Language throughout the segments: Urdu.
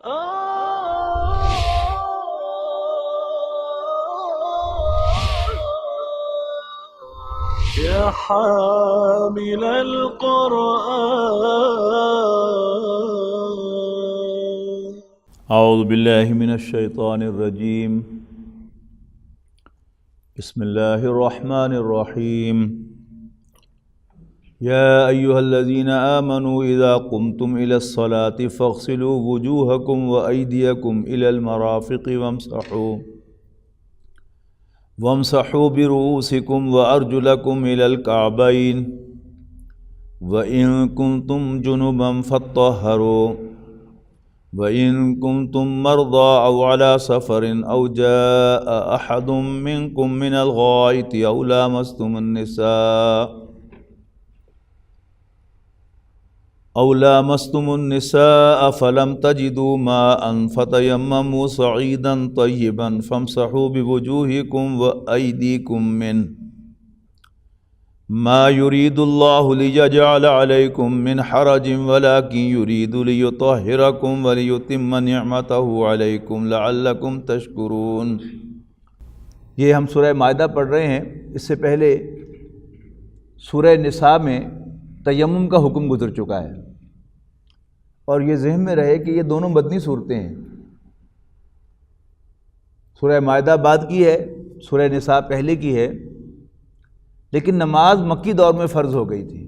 يا حامل القرآن. اعوذ باللہ من الشیطان الرجیم. بسم اللہ الرحمن الرحیم. یا ایہا الذین آمنوا اذا قمتم الى الصلاة فاغسلوا وجوہکم وایدیکم الى المرافق وامسحوا برؤوسکم وارجلکم الى الکعبین وإن كنتم جنبا فاطہروا وَإِن كُنتُم مَّرْضَىٰ أَوْ عَلَىٰ سَفَرٍ أَوْ جَاءَ أَحَدٌ مِّنكُم مِّنَ الْغَائِطِ أَوْ لَامَسْتُمُ النِّسَاءَ فَلَمْ تَجِدُوا مَاءً فَتَيَمَّمُوا صَعِيدًا طَيِّبًا فَامْسَحُوا بِوُجُوهِكُمْ وَأَيْدِيكُمْ مِنْهُ ما يريد الله ليجعل عليكم من حرج ولكن يريد ليطهركم وليتم نعمته عليكم لعلكم تشكرون. یہ ہم سورہ مائدہ پڑھ رہے ہیں. اس سے پہلے سورہ نساء میں تیمم کا حکم گزر چکا ہے، اور یہ ذہن میں رہے کہ یہ دونوں مدنی صورتیں ہیں. سورہ مائدہ بعد کی ہے، سورہ نساء پہلے کی ہے، لیکن نماز مکی دور میں فرض ہو گئی تھی،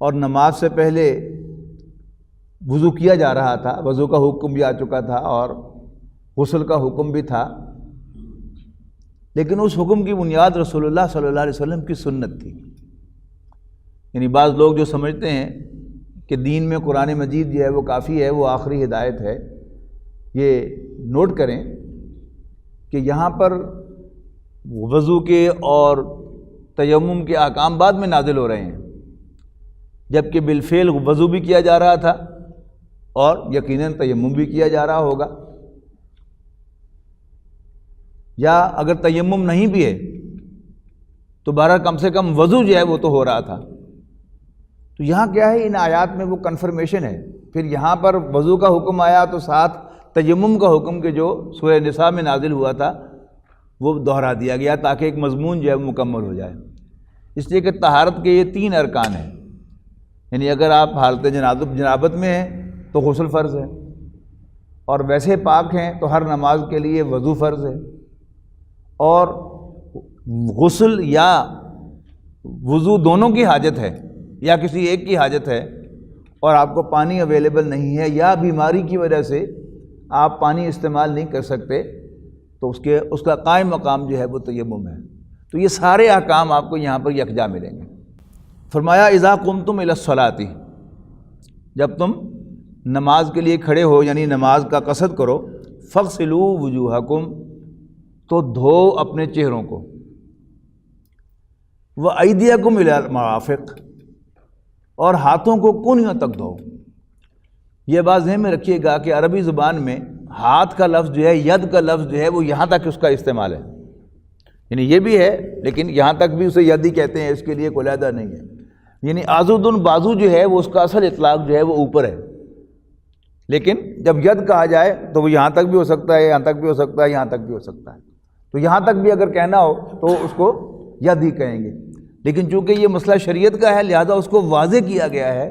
اور نماز سے پہلے وضو کیا جا رہا تھا. وضو کا حکم بھی آ چکا تھا اور غسل کا حکم بھی تھا، لیکن اس حکم کی بنیاد رسول اللہ صلی اللہ علیہ وسلم کی سنت تھی. یعنی بعض لوگ جو سمجھتے ہیں کہ دین میں قرآن مجید جو ہے وہ کافی ہے، وہ آخری ہدایت ہے، یہ نوٹ کریں کہ یہاں پر وضو کے اور تیمم کے احکام بعد میں نازل ہو رہے ہیں، جبکہ بالفعل وضو بھی کیا جا رہا تھا اور یقیناً تیمم بھی کیا جا رہا ہوگا، یا اگر تیمم نہیں بھی ہے تو بہرحال کم سے کم وضو جو ہے وہ تو ہو رہا تھا. تو یہاں کیا ہے، ان آیات میں وہ کنفرمیشن ہے. پھر یہاں پر وضو کا حکم آیا تو ساتھ تیمم کا حکم کہ جو سورہ نساء میں نازل ہوا تھا وہ دہرا دیا گیا تاکہ ایک مضمون جو ہے مکمل ہو جائے. اس لیے کہ طہارت کے یہ 3 ارکان ہیں. یعنی اگر آپ حالت جنابت میں ہیں تو غسل فرض ہے، اور ویسے پاک ہیں تو ہر نماز کے لیے وضو فرض ہے، اور غسل یا وضو دونوں کی حاجت ہے یا کسی ایک کی حاجت ہے، اور آپ کو پانی اویلیبل نہیں ہے یا بیماری کی وجہ سے آپ پانی استعمال نہیں کر سکتے، تو اس کا قائم مقام جو ہے وہ تیمم ہے. تو یہ سارے احکام آپ کو یہاں پر یکجا ملیں گے. فرمایا اذا قمتم الی الصلاۃ، جب تم نماز کے لیے کھڑے ہو یعنی نماز کا قصد کرو، فاغسلوا وجوہکم، تو دھو اپنے چہروں کو، وایدیکم الی المرافق، اور ہاتھوں کو کونیوں تک دھو. یہ بات ذہن میں رکھیے گا کہ عربی زبان میں ہاتھ کا لفظ جو ہے، ید کا لفظ جو ہے وہ یہاں تک اس کا استعمال ہے. یعنی یہ بھی ہے لیکن یہاں تک بھی اسے ید ہی کہتے ہیں، اس کے لیے کوئی علیحدہ نہیں ہے. یعنی آزودن بازو جو ہے وہ اس کا اصل اطلاق جو ہے وہ اوپر ہے، لیکن جب ید کہا جائے تو وہ یہاں تک بھی ہو سکتا ہے، یہاں تک بھی ہو سکتا ہے، یہاں تک بھی ہو سکتا ہے. تو یہاں تک بھی اگر کہنا ہو تو اس کو ید ہی کہیں گے. لیکن چونکہ یہ مسئلہ شریعت کا ہے لہذا اس کو واضح کیا گیا ہے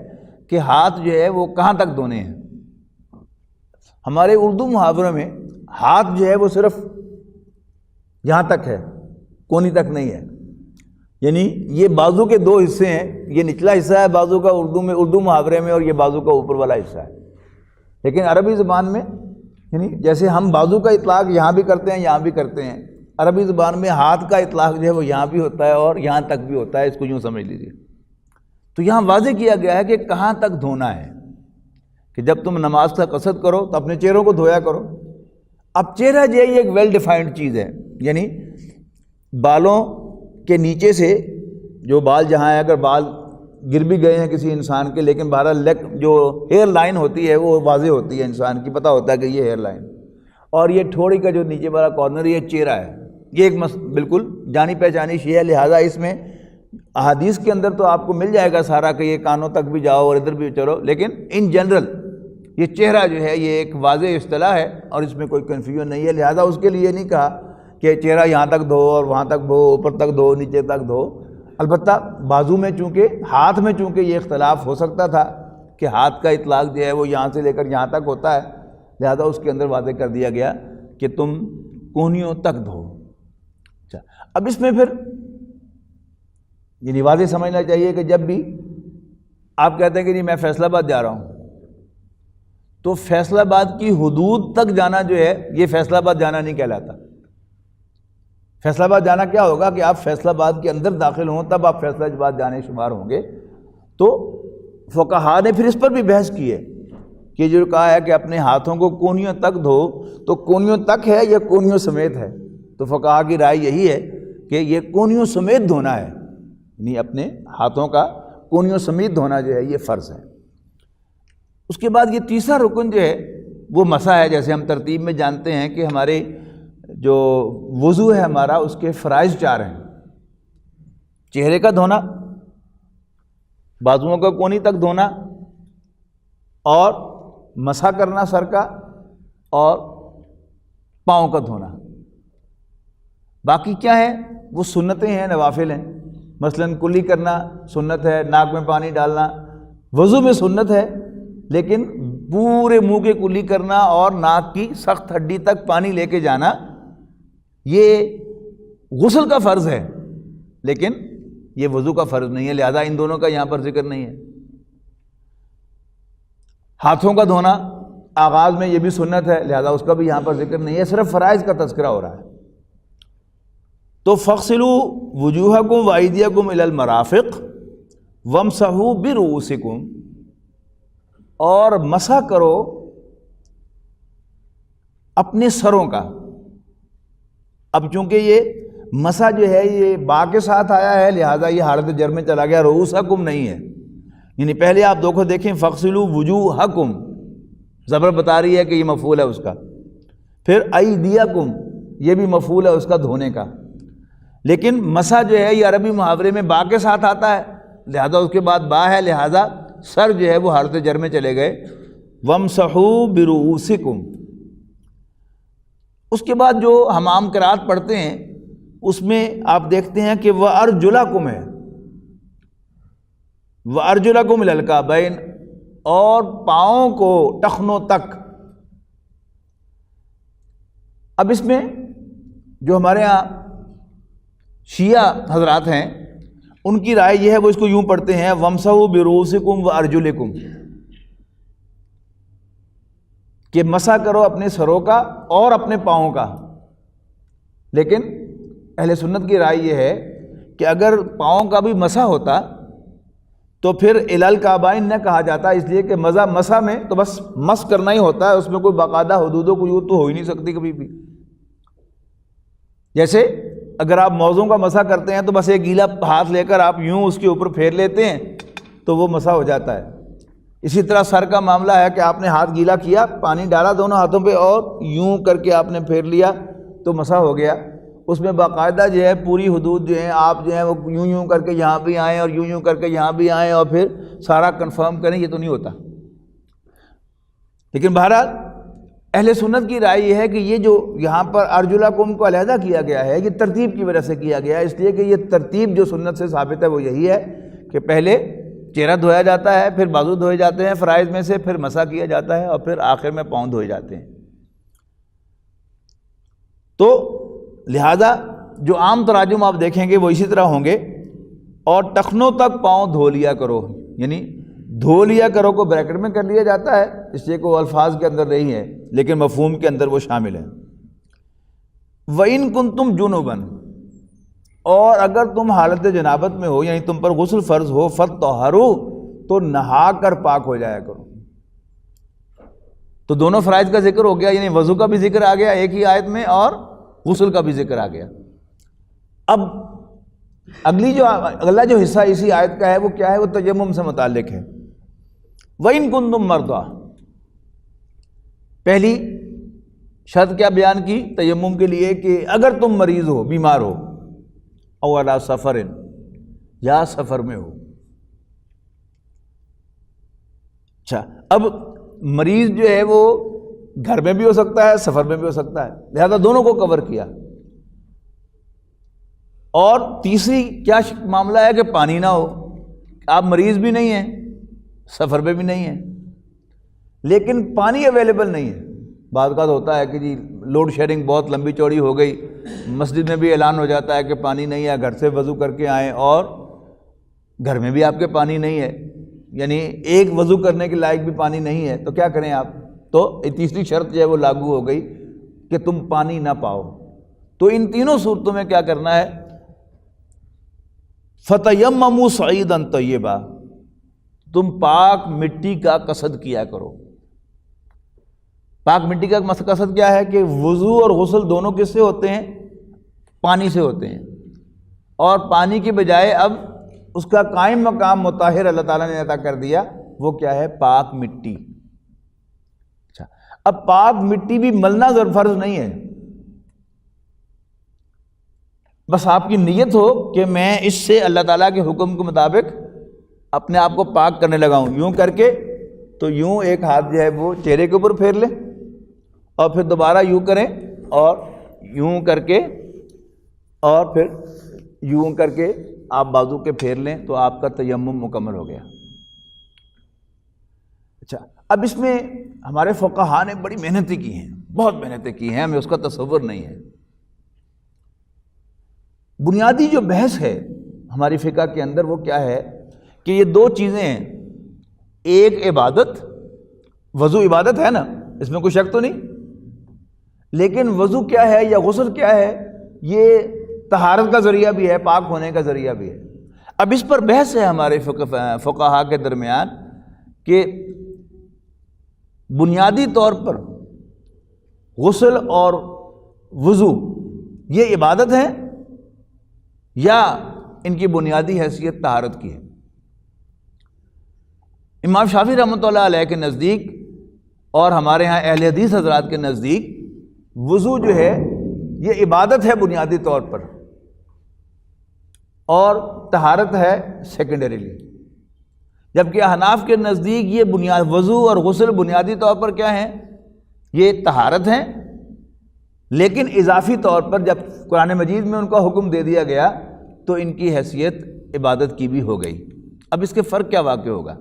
کہ ہاتھ جو ہے وہ کہاں تک دھونے ہیں. ہمارے اردو محاورے میں ہاتھ جو ہے وہ صرف یہاں تک ہے، کونی تک نہیں ہے. یعنی یہ بازو کے 2 حصے ہیں، یہ نچلا حصہ ہے بازو کا اردو محاورے میں، اور یہ بازو کا اوپر والا حصہ ہے. لیکن عربی زبان میں یعنی جیسے ہم بازو کا اطلاق یہاں بھی کرتے ہیں یہاں بھی کرتے ہیں، عربی زبان میں ہاتھ کا اطلاق جو ہے وہ یہاں بھی ہوتا ہے اور یہاں تک بھی ہوتا ہے. اس کو یوں سمجھ لیجیے. تو یہاں واضح کیا گیا ہے کہ کہاں تک دھونا ہے، کہ جب تم نماز کا قصد کرو تو اپنے چہروں کو دھویا کرو. اب چہرہ جو ہے یہ ایک ویل ڈیفائنڈ چیز ہے، یعنی بالوں کے نیچے سے جو بال جہاں ہے، اگر بال گر بھی گئے ہیں کسی انسان کے، لیکن بہرحال جو ہیئر لائن ہوتی ہے وہ واضح ہوتی ہے، انسان کی پتہ ہوتا ہے کہ یہ ہیئر لائن، اور یہ ٹھوڑی کا جو نیچے والا کارنر یہ چہرہ ہے. یہ ایک بالکل جانی پہچانی شے ہے. لہٰذا اس میں احادیث کے اندر تو آپ کو مل جائے گا سارا کہ یہ کانوں تک بھی جاؤ اور ادھر بھی چلو، لیکن ان جنرل یہ چہرہ جو ہے یہ ایک واضح اصطلاح ہے اور اس میں کوئی کنفیوژن نہیں ہے، لہذا اس کے لیے نہیں کہا کہ چہرہ یہاں تک دھو اور وہاں تک دھو، اوپر تک دھو، نیچے تک دھو۔ البتہ بازو میں چونکہ ہاتھ میں چونکہ یہ اختلاف ہو سکتا تھا کہ ہاتھ کا اطلاق جو ہے وہ یہاں سے لے کر یہاں تک ہوتا ہے، لہذا اس کے اندر واضح کر دیا گیا کہ تم کونیوں تک دھو۔ اچھا، اب اس میں پھر یہ واضح سمجھنا چاہیے کہ جب بھی آپ کہتے ہیں کہ جی میں فیصل آباد جا رہا ہوں، تو فیصل آباد کی حدود تک جانا جو ہے یہ فیصل آباد جانا نہیں کہلاتا۔ فیصل آباد جانا کیا ہوگا کہ آپ فیصل آباد کے اندر داخل ہوں تب آپ فیصل آباد جانے شمار ہوں گے۔ تو فقہا نے پھر اس پر بھی بحث کی ہے کہ جو کہا ہے کہ اپنے ہاتھوں کو کونیوں تک دھو، تو کونیوں تک ہے یا کونیوں سمیت ہے؟ تو فقہا کی رائے یہی ہے کہ یہ کونیوں سمیت دھونا ہے، یعنی اپنے ہاتھوں کا کونیوں سمیت دھونا جو ہے یہ فرض ہے۔ اس کے بعد یہ تیسرا رکن جو ہے وہ مسح ہے۔ جیسے ہم ترتیب میں جانتے ہیں کہ ہمارے جو وضو ہے ہمارا اس کے فرائض 4 ہیں: چہرے کا دھونا، بازوؤں کا کونی تک دھونا، اور مسح کرنا سر کا، اور پاؤں کا دھونا۔ باقی کیا ہے؟ وہ سنتیں ہیں، نوافل ہیں۔ مثلاً کلی کرنا سنت ہے، ناک میں پانی ڈالنا وضو میں سنت ہے، لیکن پورے منہ کے کلی کرنا اور ناک کی سخت ہڈی تک پانی لے کے جانا یہ غسل کا فرض ہے، لیکن یہ وضو کا فرض نہیں ہے، لہذا ان دونوں کا یہاں پر ذکر نہیں ہے۔ ہاتھوں کا دھونا آغاز میں یہ بھی سنت ہے، لہذا اس کا بھی یہاں پر ذکر نہیں ہے، صرف فرائض کا تذکرہ ہو رہا ہے۔ تو فَاغْسِلُوا وُجُوهَكُمْ وَأَيْدِيَكُمْ إِلَى الْمَرَافِقِ وَامْسَحُوا بِرُؤُوسِكُمْ، اور مسح کرو اپنے سروں کا۔ اب چونکہ یہ مسح جو ہے یہ با کے ساتھ آیا ہے، لہذا یہ حالت جر میں چلا گیا، رؤوسکم نہیں ہے۔ یعنی پہلے آپ دیکھو دیکھیں فَاغْسِلُوا وُجُوهَكُمْ، زبر بتا رہی ہے کہ یہ مفعول ہے اس کا، پھر ایدیکم یہ بھی مفعول ہے اس کا دھونے کا، لیکن مسح جو ہے یہ عربی محاورے میں با کے ساتھ آتا ہے، لہذا اس کے بعد با ہے، لہذا سر جو ہے وہ حالت جر میں چلے گئے، وَامْسَحُوا بِرُؤُوسِكُمْ۔ اس کے بعد جو ہم عام قرات پڑھتے ہیں اس میں آپ دیکھتے ہیں کہ وَأَرْجُلَكُمْ ہے، وَأَرْجُلَكُمْ إِلَى الْكَعْبَيْنِ، اور پاؤں کو ٹخنوں تک۔ اب اس میں جو ہمارے ہاں شیعہ حضرات ہیں ان کی رائے یہ ہے، وہ اس کو یوں پڑھتے ہیں وَامْسَحُوا بِرُؤُوسِكُمْ وَأَرْجُلِكُمْ، کہ مسح کرو اپنے سروں کا اور اپنے پاؤں کا۔ لیکن اہل سنت کی رائے یہ ہے کہ اگر پاؤں کا بھی مسح ہوتا تو پھر الی الکعبین نہ کہا جاتا، اس لیے کہ مسح میں تو بس مس کرنا ہی ہوتا ہے، اس میں کوئی باقاعدہ حدود و قیود تو ہو ہی نہیں سکتی کبھی بھی۔ جیسے اگر آپ موزوں کا مسح کرتے ہیں تو بس ایک گیلا ہاتھ لے کر آپ یوں اس کے اوپر پھیر لیتے ہیں تو وہ مسح ہو جاتا ہے۔ اسی طرح سر کا معاملہ ہے کہ آپ نے ہاتھ گیلا کیا، پانی ڈالا دونوں ہاتھوں پہ اور یوں کر کے آپ نے پھیر لیا تو مسح ہو گیا۔ اس میں باقاعدہ جو ہے پوری حدود جو ہیں آپ جو ہیں وہ یوں یوں کر کے یہاں بھی آئیں اور یوں یوں کر کے یہاں بھی آئیں اور پھر سارا کنفرم کریں، یہ تو نہیں ہوتا۔ لیکن بہرحال اہل سنت کی رائے یہ ہے کہ یہ جو یہاں پر ارجلکم کو علیحدہ کیا گیا ہے یہ ترتیب کی وجہ سے کیا گیا ہے، اس لیے کہ یہ ترتیب جو سنت سے ثابت ہے وہ یہی ہے کہ پہلے چہرہ دھویا جاتا ہے، پھر بازو دھوئے جاتے ہیں فرائض میں سے، پھر مسح کیا جاتا ہے اور پھر آخر میں پاؤں دھوئے جاتے ہیں۔ تو لہذا جو عام تراجم آپ دیکھیں گے وہ اسی طرح ہوں گے، اور ٹخنوں تک پاؤں دھو لیا کرو، یعنی دھو لیا کرو کو بریکٹ میں کر لیا جاتا ہے اس لیے کہ وہ الفاظ کے اندر نہیں ہے لیکن مفہوم کے اندر وہ شامل ہے۔ وَإِن كُنتُمْ جُنُبًا، اور اگر تم حالت جنابت میں ہو یعنی تم پر غسل فرض ہو، فَطَّهَّرُوا، تو نہا کر پاک ہو جایا کرو۔ تو دونوں فرائض کا ذکر ہو گیا، یعنی وضو کا بھی ذکر آ گیا ایک ہی آیت میں اور غسل کا بھی ذکر آ گیا۔ اب اگلا جو حصہ اسی آیت کا ہے وہ کیا ہے؟ وہ تیمم سے متعلق ہے۔ وَإِن كُنتُم مَرْضَىٰ، پہلی شرط کیا بیان کی تیمم کے لیے کہ اگر تم مریض ہو، بیمار ہو، او علی سفر، یا سفر میں ہو۔ اچھا، اب مریض جو ہے وہ گھر میں بھی ہو سکتا ہے، سفر میں بھی ہو سکتا ہے، لہذا دونوں کو کور کیا۔ اور تیسری کیا معاملہ ہے کہ پانی نہ ہو، آپ مریض بھی نہیں ہیں، سفر میں بھی نہیں ہیں، لیکن پانی اویلیبل نہیں ہے۔ بعض اوقات ہوتا ہے کہ جی لوڈ شیڈنگ بہت لمبی چوڑی ہو گئی، مسجد میں بھی اعلان ہو جاتا ہے کہ پانی نہیں ہے، گھر سے وضو کر کے آئیں، اور گھر میں بھی آپ کے پانی نہیں ہے، یعنی ایک وضو کرنے کے لائق بھی پانی نہیں ہے، تو کیا کریں آپ؟ تو تیسری شرط جو ہے وہ لاگو ہو گئی کہ تم پانی نہ پاؤ۔ تو ان تینوں صورتوں میں کیا کرنا ہے؟ فَتَيَمَّمُوا صَعِيدًا طَيِّبًا، تم پاک مٹی کا قصد کیا کرو۔ پاک مٹی کا قصد کیا ہے کہ وضو اور غسل دونوں کس سے ہوتے ہیں؟ پانی سے ہوتے ہیں، اور پانی کی بجائے اب اس کا قائم مقام مطہر اللہ تعالیٰ نے عطا کر دیا، وہ کیا ہے؟ پاک مٹی۔ اچھا، اب پاک مٹی بھی ملنا فرض نہیں ہے، بس آپ کی نیت ہو کہ میں اس سے اللہ تعالیٰ کے حکم کے مطابق اپنے آپ کو پاک کرنے لگا ہوں، یوں کر کے تو یوں ایک ہاتھ جو ہے وہ چہرے کے اوپر پھیر لیں، اور پھر دوبارہ یوں کریں، اور یوں کر کے، اور پھر یوں کر کے آپ بازو کے پھیر لیں، تو آپ کا تیمم مکمل ہو گیا۔ اچھا، اب اس میں ہمارے فقہاء نے بڑی محنتیں کی ہیں، بہت محنتیں کی ہیں، ہمیں اس کا تصور نہیں ہے۔ بنیادی جو بحث ہے ہماری فقہ کے اندر وہ کیا ہے کہ یہ دو چیزیں ہیں، ایک عبادت، وضو عبادت ہے نا، اس میں کوئی شک تو نہیں، لیکن وضو کیا ہے یا غسل کیا ہے؟ یہ طہارت کا ذریعہ بھی ہے، پاک ہونے کا ذریعہ بھی ہے۔ اب اس پر بحث ہے ہمارے فقہاء کے درمیان کہ بنیادی طور پر غسل اور وضو یہ عبادت ہے یا ان کی بنیادی حیثیت طہارت کی ہے؟ امام شافعی رحمۃ اللہ علیہ کے نزدیک اور ہمارے ہاں اہل حدیث حضرات کے نزدیک وضو جو ہے یہ عبادت ہے بنیادی طور پر، اور طہارت ہے سیکنڈریلی، جبکہ احناف کے نزدیک یہ وضو اور غسل بنیادی طور پر کیا ہیں؟ یہ طہارت ہیں، لیکن اضافی طور پر جب قرآن مجید میں ان کا حکم دے دیا گیا تو ان کی حیثیت عبادت کی بھی ہو گئی۔ اب اس کے فرق کیا واقع ہوگا؟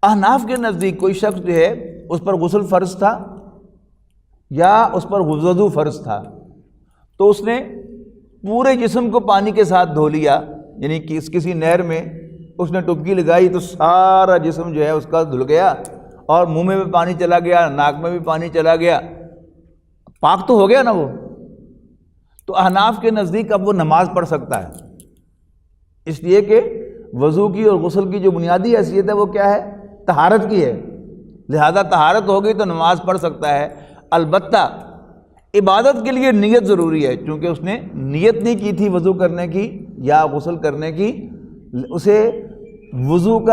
احناف کے نزدیک کوئی شخص جو ہے اس پر غسل فرض تھا یا اس پر وضو فرض تھا، تو اس نے پورے جسم کو پانی کے ساتھ دھو لیا، یعنی کسی نہر میں اس نے ڈبکی لگائی تو سارا جسم جو ہے اس کا دھل گیا، اور منہ میں بھی پانی چلا گیا، ناک میں بھی پانی چلا گیا، پاک تو ہو گیا نا وہ۔ تو احناف کے نزدیک اب وہ نماز پڑھ سکتا ہے، اس لیے کہ وضو کی اور غسل کی جو بنیادی حیثیت ہے وہ کیا ہے؟ طہارت کی ہے، لہذا طہارت ہو گئی تو نماز پڑھ سکتا ہے۔ البتہ عبادت کے لیے نیت ضروری ہے، چونکہ اس نے نیت نہیں کی تھی وضو کرنے کی یا غسل کرنے کی، اسے وضو کا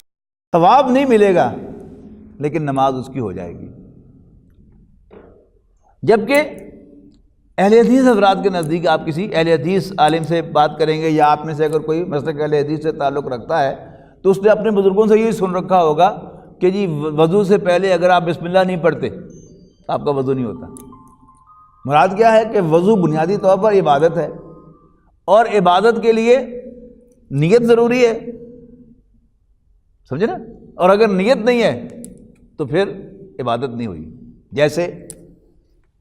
ثواب نہیں ملے گا، لیکن نماز اس کی ہو جائے گی۔ جبکہ اہل حدیث حضرات کے نزدیک آپ کسی اہل حدیث عالم سے بات کریں گے، یا آپ میں سے اگر کوئی مسلک اہل حدیث سے تعلق رکھتا ہے تو اس نے اپنے بزرگوں سے یہی سن رکھا ہوگا کہ جی وضو سے پہلے اگر آپ بسم اللہ نہیں پڑھتے تو آپ کا وضو نہیں ہوتا۔ مراد کیا ہے کہ وضو بنیادی طور پر عبادت ہے، اور عبادت کے لیے نیت ضروری ہے، سمجھے نا؟ اور اگر نیت نہیں ہے تو پھر عبادت نہیں ہوئی۔ جیسے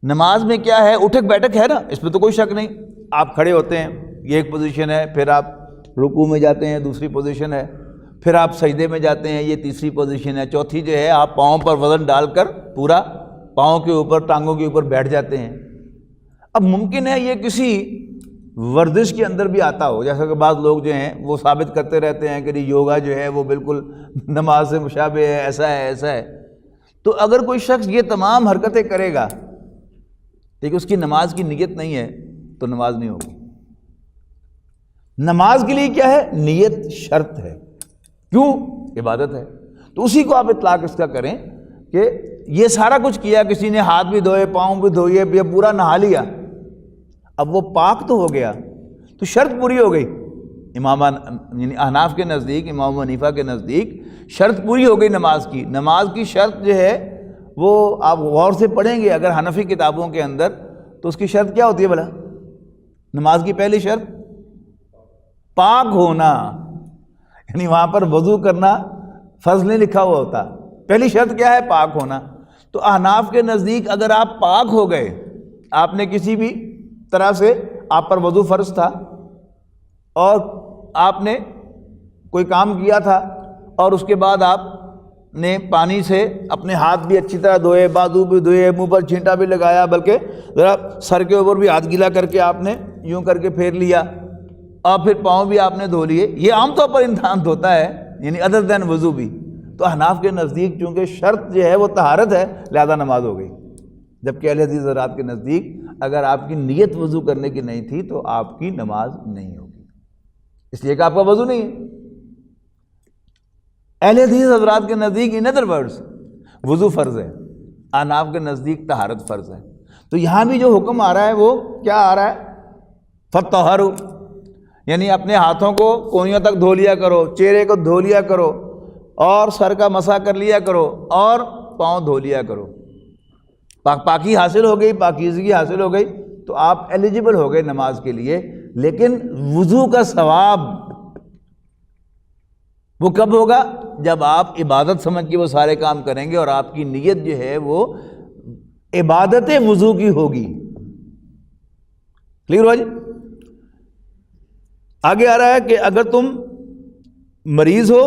نماز میں کیا ہے؟ اٹھک بیٹھک ہے نا، اس میں تو کوئی شک نہیں، آپ کھڑے ہوتے ہیں، یہ ایک پوزیشن ہے، پھر آپ رکوع میں جاتے ہیں، دوسری پوزیشن ہے، پھر آپ سجدے میں جاتے ہیں، یہ تیسری پوزیشن ہے، چوتھی جو ہے آپ پاؤں پر وزن ڈال کر پورا پاؤں کے اوپر، ٹانگوں کے اوپر بیٹھ جاتے ہیں۔ اب ممکن ہے یہ کسی ورزش کے اندر بھی آتا ہو، جیسا کہ بعض لوگ جو ہیں وہ ثابت کرتے رہتے ہیں کہ یوگا جو ہے وہ بالکل نماز سے مشابہ ہے، ایسا ہے ایسا ہے۔ تو اگر کوئی شخص یہ تمام حرکتیں کرے گا لیکن اس کی نماز کی نیت نہیں ہے تو نماز نہیں ہوگی۔ نماز کے لیے کیا ہے؟ نیت شرط ہے، کیوں؟ عبادت ہے۔ تو اسی کو آپ اطلاق اس کا کریں کہ یہ سارا کچھ کیا، کسی نے ہاتھ بھی دھوئے، پاؤں بھی دھوئے، پورا نہا لیا، اب وہ پاک تو ہو گیا، تو شرط پوری ہو گئی، امام یعنی احناف کے نزدیک، امام حنیفہ کے نزدیک شرط پوری ہو گئی نماز کی. نماز کی شرط جو ہے وہ آپ غور سے پڑھیں گے اگر حنفی کتابوں کے اندر تو اس کی شرط کیا ہوتی ہے بھلا؟ نماز کی پہلی شرط پاک ہونا، یعنی وہاں پر وضو کرنا فرض نہیں لکھا ہوا ہوتا، پہلی شرط کیا ہے؟ پاک ہونا. تو احناف کے نزدیک اگر آپ پاک ہو گئے، آپ نے کسی بھی طرح سے آپ پر وضو فرض تھا اور آپ نے کوئی کام کیا تھا اور اس کے بعد آپ نے پانی سے اپنے ہاتھ بھی اچھی طرح دھوئے، بازو بھی دھوئے، منہ پر چھینٹا بھی لگایا، بلکہ ذرا سر کے اوپر بھی ہاتھ گیلا کر کے آپ نے یوں کر کے پھیر لیا اور پھر پاؤں بھی آپ نے دھو لیے. یہ عام طور پر انسان دھوتا ہے، یعنی ادر دین وضو بھی. تو احناف کے نزدیک چونکہ شرط جو ہے وہ طہارت ہے لہذا نماز ہو گئی. جبکہ اہل حدیث حضرات کے نزدیک اگر آپ کی نیت وضو کرنے کی نہیں تھی تو آپ کی نماز نہیں ہوگی، اس لیے کہ آپ کا وضو نہیں ہے. اہل حدیث حضرات کے نزدیک ان ادر ورڈز وضو فرض ہے، احناف کے نزدیک طہارت فرض ہے. تو یہاں بھی جو حکم آ رہا ہے وہ کیا آ رہا ہے؟ فطہروا، یعنی اپنے ہاتھوں کو کونیوں تک دھو لیا کرو، چہرے کو دھو لیا کرو اور سر کا مسح کر لیا کرو اور پاؤں دھو لیا کرو. پاکی حاصل ہو گئی، پاکیزگی حاصل ہو گئی تو آپ ایلیجبل ہو گئے نماز کے لیے. لیکن وضو کا ثواب وہ کب ہوگا؟ جب آپ عبادت سمجھ کے وہ سارے کام کریں گے اور آپ کی نیت جو ہے وہ عبادت وضو کی ہوگی. کلیئر ہوا جی؟ آگے آ رہا ہے کہ اگر تم مریض ہو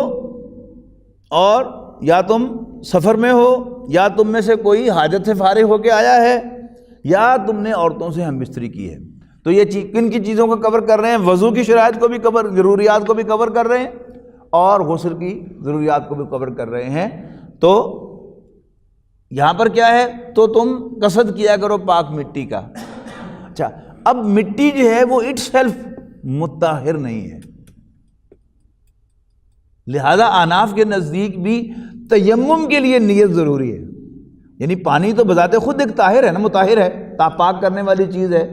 اور یا تم سفر میں ہو یا تم میں سے کوئی حاجت سے فارغ ہو کے آیا ہے یا تم نے عورتوں سے ہم بستری کی ہے. تو یہ کن کی چیزوں کو کور کر رہے ہیں؟ وضو کی شرائط کو بھی کور، ضروریات کو بھی کور کر رہے ہیں اور غسل کی ضروریات کو بھی کور کر رہے ہیں. تو یہاں پر کیا ہے؟ تو تم قصد کیا کرو پاک مٹی کا. اچھا، اب مٹی جو ہے وہ اٹ سیلف مطہر نہیں ہے، لہذا احناف کے نزدیک بھی تیمم کے لیے نیت ضروری ہے. یعنی پانی تو بذات خود ایک طاہر ہے نا، مطہر ہے، پاک کرنے والی چیز ہے.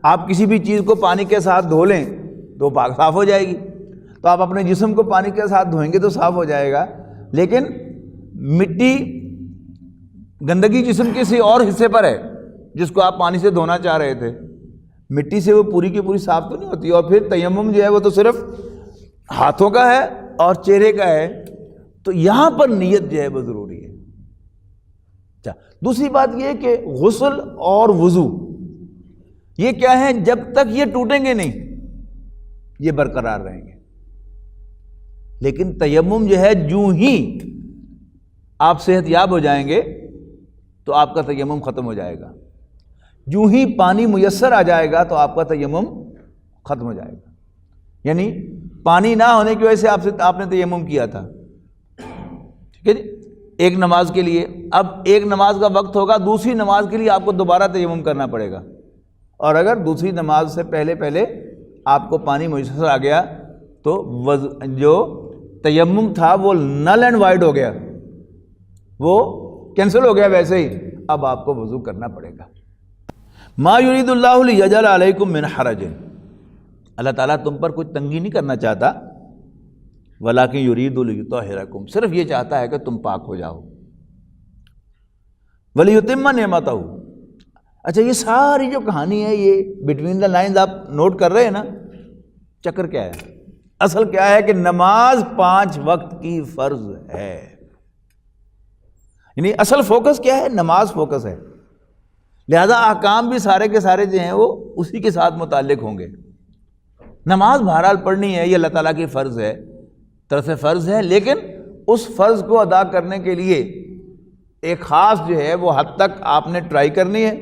آپ کسی بھی چیز کو پانی کے ساتھ دھو لیں تو پاک صاف ہو جائے گی، تو آپ اپنے جسم کو پانی کے ساتھ دھوئیں گے تو صاف ہو جائے گا. لیکن مٹی، گندگی جسم کے کسی اور حصے پر ہے جس کو آپ پانی سے دھونا چاہ رہے تھے، مٹی سے وہ پوری کی پوری صاف تو نہیں ہوتی. اور پھر تیمم جو ہے وہ تو صرف ہاتھوں کا ہے اور چہرے کا ہے، تو یہاں پر نیت جو ہے وہ ضروری ہے. اچھا، دوسری بات یہ کہ غسل اور وضو یہ کیا ہے؟ جب تک یہ ٹوٹیں گے نہیں یہ برقرار رہیں گے. لیکن تیمم جو ہے جوں ہی آپ صحت یاب ہو جائیں گے تو آپ کا تیمم ختم ہو جائے گا. جو ہی پانی میسر آ جائے گا تو آپ کا تیمم ختم ہو جائے گا. یعنی پانی نہ ہونے کی وجہ سے آپ نے تیمم کیا تھا، ٹھیک ہے جی، ایک نماز کے لیے. اب ایک نماز کا وقت ہوگا، دوسری نماز کے لیے آپ کو دوبارہ تیمم کرنا پڑے گا. اور اگر دوسری نماز سے پہلے آپ کو پانی میسر آ گیا تو جو تیمم تھا وہ نل اینڈ وائڈ ہو گیا، وہ کینسل ہو گیا. ویسے ہی اب آپ کو وضو کرنا پڑے گا. ما یرید اللہ لیجعل علیکم من حرج، اللہ تعالیٰ تم پر کچھ تنگی نہیں کرنا چاہتا، ولیکن یرید لیطہرکم، صرف یہ چاہتا ہے کہ تم پاک ہو جاؤ. ولیتم نعمتہ. اچھا، یہ ساری جو کہانی ہے یہ بٹوین دا لائنز آپ نوٹ کر رہے ہیں نا، چکر کیا ہے؟ اصل کیا ہے کہ نماز 5 وقت کی فرض ہے. یعنی اصل فوکس کیا ہے؟ نماز فوکس ہے. لہذا احکام بھی سارے کے سارے جو ہیں وہ اسی کے ساتھ متعلق ہوں گے. نماز بہرحال پڑھنی ہے، یہ اللہ تعالیٰ کی فرض ہے، طرف فرض ہے. لیکن اس فرض کو ادا کرنے کے لیے ایک خاص جو ہے وہ حد تک آپ نے ٹرائی کرنی ہے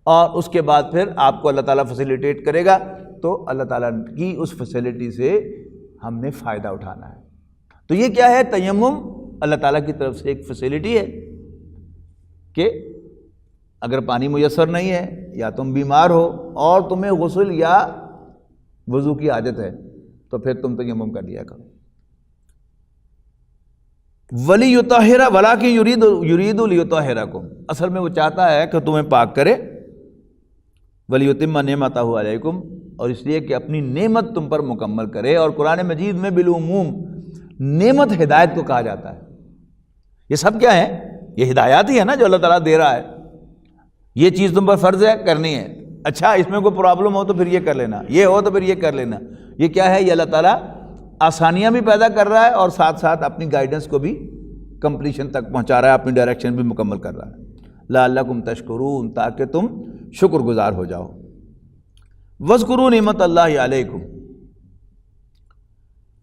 اور اس کے بعد پھر آپ کو اللہ تعالیٰ فیسیلیٹیٹ کرے گا. تو اللہ تعالیٰ کی اس فیسیلٹی سے ہم نے فائدہ اٹھانا ہے. تو یہ کیا ہے؟ تیمم اللہ تعالیٰ کی طرف سے ایک فیسیلٹی ہے کہ اگر پانی میسر نہیں ہے یا تم بیمار ہو اور تمہیں غسل یا وضو کی عادت ہے تو پھر تم تیمم کر لیا کرو. ولیطہر ولکن یرید لیطہرکم، اصل میں وہ چاہتا ہے کہ تمہیں پاک کرے. ولیتم نعمتہ علیکم، اور اس لیے کہ اپنی نعمت تم پر مکمل کرے۔ اور قرآن مجید میں بالعموم نعمت ہدایت کو کہا جاتا ہے۔ یہ سب کیا ہے؟ یہ ہدایات ہی ہے نا جو اللہ تعالیٰ دے رہا ہے۔ یہ چیز تم پر فرض ہے، کرنی ہے، اچھا اس میں کوئی پرابلم ہو تو پھر یہ کر لینا، یہ ہو تو پھر یہ کر لینا۔ یہ کیا ہے؟ یہ اللہ تعالیٰ آسانیاں بھی پیدا کر رہا ہے اور ساتھ ساتھ اپنی گائیڈنس کو بھی کمپلیشن تک پہنچا رہا ہے، اپنی ڈائریکشن بھی مکمل کر رہا ہے۔ لعلکم تشکرون، تاکہ تم شکر گزار ہو جاؤ۔ واذکروا نعمت اللہ علیکم،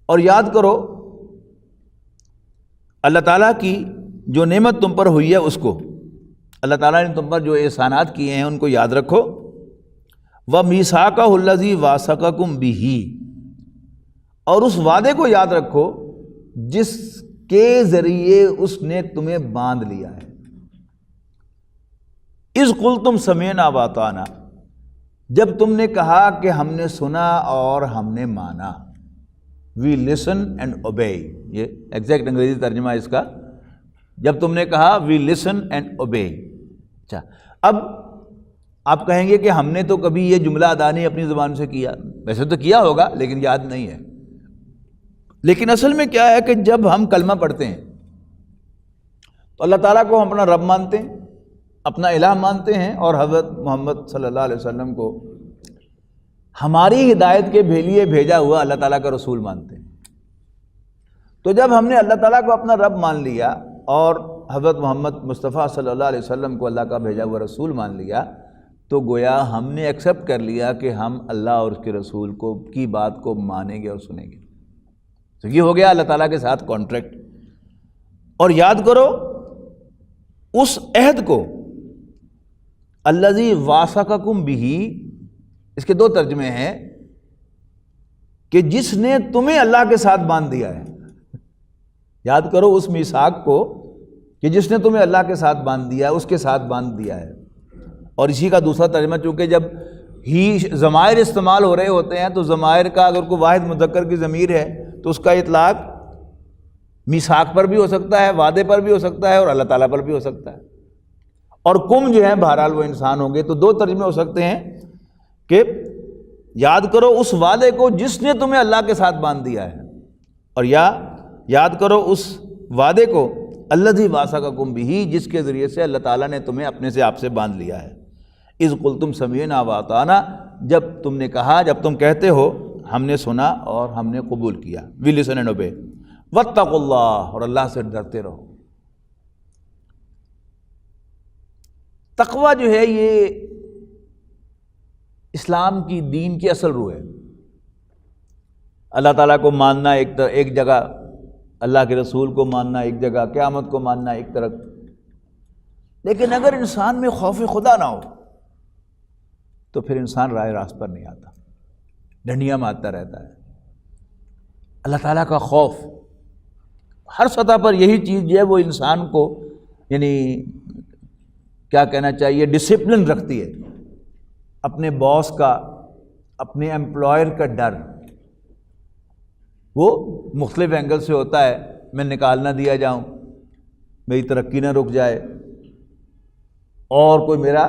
اور یاد کرو اللہ تعالیٰ کی جو نعمت تم پر ہوئی ہے اس کو، اللہ تعالیٰ نے تم پر جو احسانات کیے ہیں ان کو یاد رکھو۔ وَمِيثَاقَهُ الَّذِي وَاثَقَكُم بِهِ، اور اس وعدے کو یاد رکھو جس کے ذریعے اس نے تمہیں باندھ لیا ہے۔ اذ قلتم سمعنا وَأَطَعْنَا، جب تم نے کہا کہ ہم نے سنا اور ہم نے مانا۔ وی لسن اینڈ اوبے، یہ ایگزیکٹ انگریزی ترجمہ ہے اس کا۔ جب تم نے کہا وی لسن اینڈ اوبے۔ اچھا، اب آپ کہیں گے کہ ہم نے تو کبھی یہ جملہ ادا نہیں اپنی زبان سے کیا، ویسے تو کیا ہوگا لیکن یاد نہیں ہے۔ لیکن اصل میں کیا ہے کہ جب ہم کلمہ پڑھتے ہیں تو اللہ تعالیٰ کو ہم اپنا رب مانتے ہیں، اپنا الہ مانتے ہیں، اور حضرت محمد صلی اللہ علیہ وسلم کو ہماری ہدایت کے لیے بھیجا ہوا اللہ تعالیٰ کا رسول مانتے ہیں۔ تو جب ہم نے اللہ تعالیٰ کو اپنا رب مان لیا اور حضرت محمد مصطفیٰ صلی اللہ علیہ وسلم کو اللہ کا بھیجا ہوا رسول مان لیا، تو گویا ہم نے ایکسیپٹ کر لیا کہ ہم اللہ اور اس کے رسول کو کی بات کو مانیں گے اور سنیں گے۔ تو یہ ہو گیا اللہ تعالیٰ کے ساتھ کانٹریکٹ۔ اور یاد کرو اس عہد کو، الذی واثقکم بہ، اس کے دو ترجمے ہیں کہ جس نے تمہیں اللہ کے ساتھ باندھ دیا ہے۔ یاد کرو اس میثاق کو کہ جس نے تمہیں اللہ کے ساتھ باندھ دیا ہے، اس کے ساتھ باندھ دیا ہے۔ اور اسی کا دوسرا ترجمہ، چونکہ جب ہی ضمائر استعمال ہو رہے ہوتے ہیں تو ضمائر کا اگر کوئی واحد مذکر کی ضمیر ہے تو اس کا اطلاق میثاق پر بھی ہو سکتا ہے، وعدے پر بھی ہو سکتا ہے، اور اللہ تعالیٰ پر بھی ہو سکتا ہے۔ اور کم جو ہیں بہرحال وہ انسان ہوں گے۔ تو دو ترجمے ہو سکتے ہیں کہ یاد کرو اس وعدے کو جس نے تمہیں اللہ کے ساتھ باندھ دیا ہے، اور یا یاد کرو اس وعدے کو الذی واثقکم بہ، جس کے ذریعے سے اللہ تعالیٰ نے تمہیں اپنے سے آپ سے باندھ لیا ہے۔ اذ قلتم سمعنا وَأَطَعْنَا، جب تم نے کہا، جب تم کہتے ہو ہم نے سنا اور ہم نے قبول کیا۔ وی لسن اینڈ اوبے۔ واتقوا اللہ، اور اللہ سے ڈرتے رہو۔ تقویٰ جو ہے یہ اسلام کی دین کی اصل روح ہے۔ اللہ تعالیٰ کو ماننا ایک جگہ، اللہ کے رسول کو ماننا ایک جگہ، قیامت کو ماننا ایک طرف۔ لیکن اگر انسان میں خوف خدا نہ ہو تو پھر انسان راہ راست پر نہیں آتا، ڈنڈیاں مارتا رہتا ہے۔ اللہ تعالیٰ کا خوف ہر سطح پر، یہی چیز جو ہے وہ انسان کو یعنی کیا کہنا چاہیے، ڈسپلن رکھتی ہے۔ اپنے باس کا، اپنے امپلائر کا ڈر، وہ مختلف اینگل سے ہوتا ہے۔ میں نکال نہ دیا جاؤں، میری ترقی نہ رک جائے، اور کوئی میرا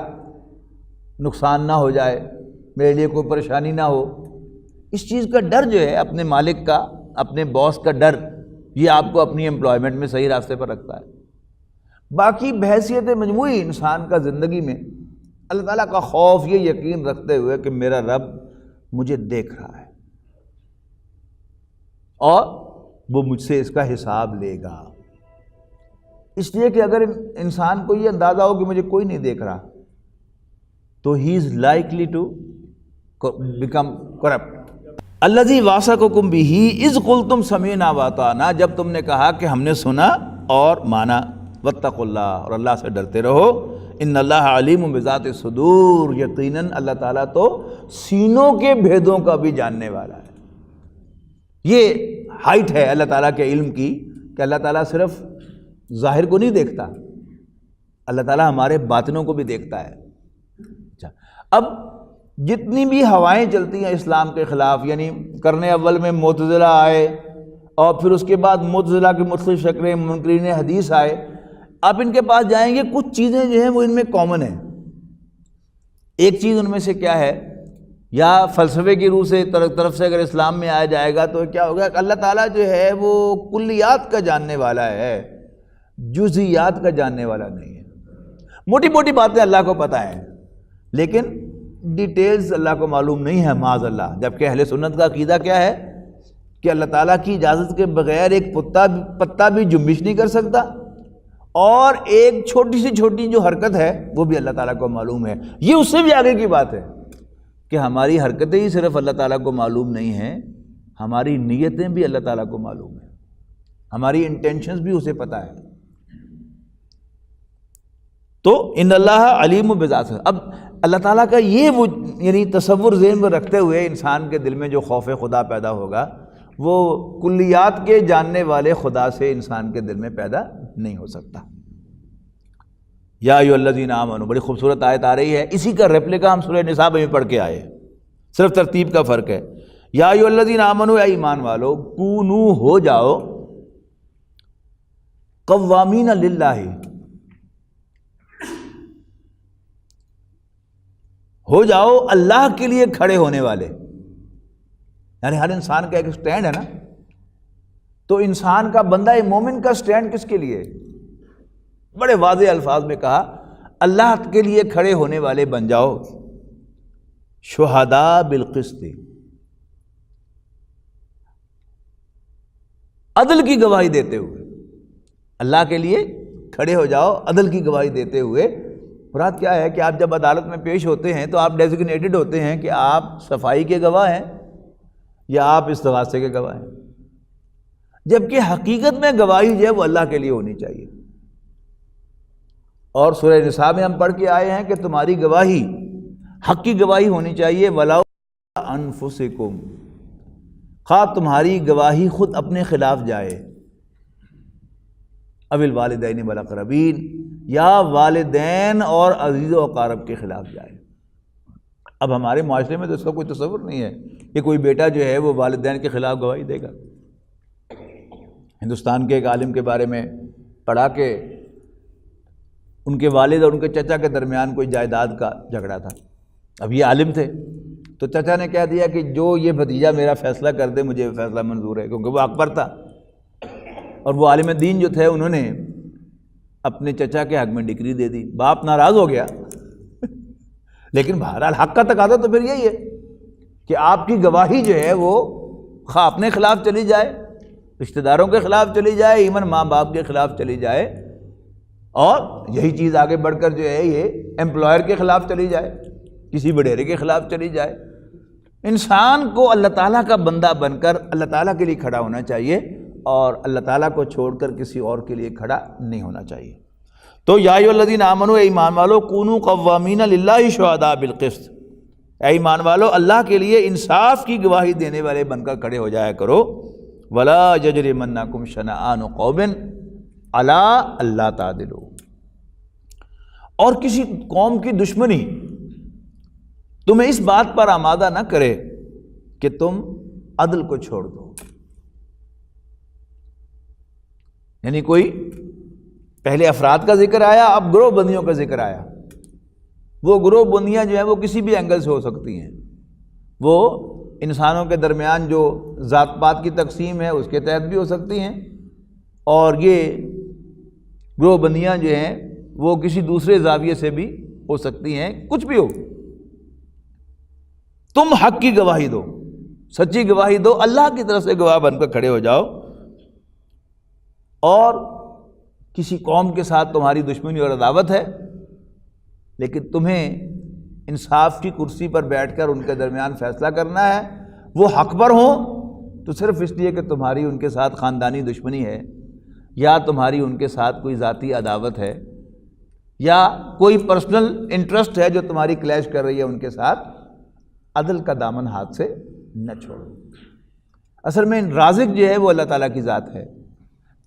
نقصان نہ ہو جائے، میرے لیے کوئی پریشانی نہ ہو۔ اس چیز کا ڈر جو ہے، اپنے مالک کا، اپنے باس کا ڈر، یہ آپ کو اپنی امپلائمنٹ میں صحیح راستے پر رکھتا ہے۔ باقی بحیثیت مجموعی انسان کا زندگی میں اللہ تعالیٰ کا خوف، یہ یقین رکھتے ہوئے کہ میرا رب مجھے دیکھ رہا ہے اور وہ مجھ سے اس کا حساب لے گا۔ اس لیے کہ اگر انسان کو یہ اندازہ ہو کہ مجھے کوئی نہیں دیکھ رہا تو ہی is likely to become corrupt. الذی واثقکم بہ اذ قلتم سمعنا وَأَطَعْنَا، جب تم نے کہا کہ ہم نے سنا اور مانا۔ واتقوا اللہ، اور اللہ سے ڈرتے رہو۔ ان اللہ علیم بذات الصدور، یقیناً اللہ تعالیٰ تو سینوں کے بھیدوں کا بھی جاننے والا ہے۔ یہ ہائٹ ہے اللہ تعالیٰ کے علم کی کہ اللہ تعالیٰ صرف ظاہر کو نہیں دیکھتا، اللہ تعالیٰ ہمارے باطنوں کو بھی دیکھتا ہے۔ اچھا، اب جتنی بھی ہوائیں چلتی ہیں اسلام کے خلاف، یعنی کرنے اول میں معتزلہ آئے اور پھر اس کے بعد معتزلہ کی مختلف شکلیں، منکرین حدیث آئے، آپ ان کے پاس جائیں گے، کچھ چیزیں جو ہیں وہ ان میں کامن ہیں۔ ایک چیز ان میں سے کیا ہے یا فلسفے کی روح سے طرف سے اگر اسلام میں آیا جائے گا تو کیا ہوگا کہ اللہ تعالیٰ جو ہے وہ کلیات کا جاننے والا ہے، جزئیات کا جاننے والا نہیں ہے۔ موٹی موٹی باتیں اللہ کو پتہ ہیں لیکن ڈیٹیلز اللہ کو معلوم نہیں ہے معاذ اللہ۔ جبکہ اہل سنت کا عقیدہ کیا ہے کہ اللہ تعالیٰ کی اجازت کے بغیر ایک پتا بھی جنبش نہیں کر سکتا، اور ایک چھوٹی سی چھوٹی جو حرکت ہے وہ بھی اللہ تعالیٰ کو معلوم ہے۔ یہ اس سے بھی آگے کی بات ہے کہ ہماری حرکتیں ہی صرف اللہ تعالیٰ کو معلوم نہیں ہیں، ہماری نیتیں بھی اللہ تعالیٰ کو معلوم ہیں، ہماری انٹینشنز بھی اسے پتہ ہے۔ تو ان اللہ علیم بذات۔ اب اللہ تعالیٰ کا یہ وہ یعنی تصور ذہن میں رکھتے ہوئے انسان کے دل میں جو خوف خدا پیدا ہوگا وہ کلیات کے جاننے والے خدا سے انسان کے دل میں پیدا نہیں ہو سکتا۔ یا ایھا الذین آمنوا، بڑی خوبصورت آیت آ رہی ہے، اسی کا ریپلیکا ہم سورہ نساء میں پڑھ کے آئے، صرف ترتیب کا فرق ہے۔ یا ایھا الذین آمنوا، اے ایمان والو، کونو ہو جاؤ، قوامین للہ، ہو جاؤ اللہ کے لیے کھڑے ہونے والے۔ یعنی ہر انسان کا ایک سٹینڈ ہے نا، تو انسان کا بندہ مومن کا سٹینڈ کس کے لیے؟ بڑے واضح الفاظ میں کہا اللہ کے لیے کھڑے ہونے والے بن جاؤ، شہداء بالقسط، عدل کی گواہی دیتے ہوئے۔ اللہ کے لیے کھڑے ہو جاؤ عدل کی گواہی دیتے ہوئے۔ مراد کیا ہے کہ آپ جب عدالت میں پیش ہوتے ہیں تو آپ ڈیزگنیٹڈ ہوتے ہیں کہ آپ صفائی کے گواہ ہیں یا آپ استغاثے کے گواہ ہیں، جبکہ حقیقت میں گواہی جو ہے وہ اللہ کے لیے ہونی چاہیے۔ اور سورہ نساء میں ہم پڑھ کے آئے ہیں کہ تمہاری گواہی حق کی گواہی ہونی چاہیے، وَلَوْ أَنفُسِكُمْ، خواہ تمہاری گواہی خود اپنے خلاف جائے، اوِ الوالدین والاقربین، یا والدین اور عزیز و اقارب کے خلاف جائے۔ اب ہمارے معاشرے میں تو اس کا کوئی تصور نہیں ہے کہ کوئی بیٹا جو ہے وہ والدین کے خلاف گواہی دے گا۔ ہندوستان کے ایک عالم کے بارے میں پڑھا کہ ان کے والد اور ان کے چچا کے درمیان کوئی جائیداد کا جھگڑا تھا۔ اب یہ عالم تھے تو چچا نے کہہ دیا کہ جو یہ بھتیجا میرا فیصلہ کر دے مجھے فیصلہ منظور ہے، کیونکہ وہ اکبر تھا، اور وہ عالم دین جو تھے انہوں نے اپنے چچا کے حق میں ڈگری دے دی۔ باپ ناراض ہو گیا لیکن بہرحال حق کا تقاضا تو پھر یہی ہے کہ آپ کی گواہی جو ہے وہ خواہ اپنے خلاف چلی جائے، رشتہ داروں کے خلاف چلی جائے، ایون ماں باپ کے خلاف چلی جائے، اور یہی چیز آگے بڑھ کر جو ہے یہ امپلائر کے خلاف چلی جائے، کسی وڈیرے کے خلاف چلی جائے۔ انسان کو اللہ تعالیٰ کا بندہ بن کر اللہ تعالیٰ کے لیے کھڑا ہونا چاہیے، اور اللہ تعالیٰ کو چھوڑ کر کسی اور کے لیے کھڑا نہیں ہونا چاہیے۔ تو یا ایھا الذین آمنوا، اے ایمان والو، کونوا قوامین للہ شہداء بالقسط، اے ایمان والو اللہ کے لیے انصاف کی گواہی دینے والے بن کر کھڑے ہو جایا کرو۔ ولا یجرمنکم شنآن قوم علی الا تعدلوا، اور کسی قوم کی دشمنی تمہیں اس بات پر آمادہ نہ کرے کہ تم عدل کو چھوڑ دو۔ یعنی کوئی پہلے افراد کا ذکر آیا، اب گروہ بندیوں کا ذکر آیا۔ وہ گروہ بندیاں جو ہیں وہ کسی بھی اینگل سے ہو سکتی ہیں، وہ انسانوں کے درمیان جو ذات پات کی تقسیم ہے اس کے تحت بھی ہو سکتی ہیں، اور یہ گروہ بندیاں جو ہیں وہ کسی دوسرے زاویے سے بھی ہو سکتی ہیں، کچھ بھی ہو۔ تم حق کی گواہی دو، سچی گواہی دو، اللہ کی طرف سے گواہ بن کر کھڑے ہو جاؤ، اور کسی قوم کے ساتھ تمہاری دشمنی اور عداوت ہے لیکن تمہیں انصاف کی کرسی پر بیٹھ کر ان کے درمیان فیصلہ کرنا ہے، وہ حق پر ہوں تو صرف اس لیے کہ تمہاری ان کے ساتھ خاندانی دشمنی ہے، یا تمہاری ان کے ساتھ کوئی ذاتی عداوت ہے، یا کوئی پرسنل انٹرسٹ ہے جو تمہاری کلیش کر رہی ہے ان کے ساتھ، عدل کا دامن ہاتھ سے نہ چھوڑو۔ اصل میں رازق جو ہے وہ اللہ تعالیٰ کی ذات ہے۔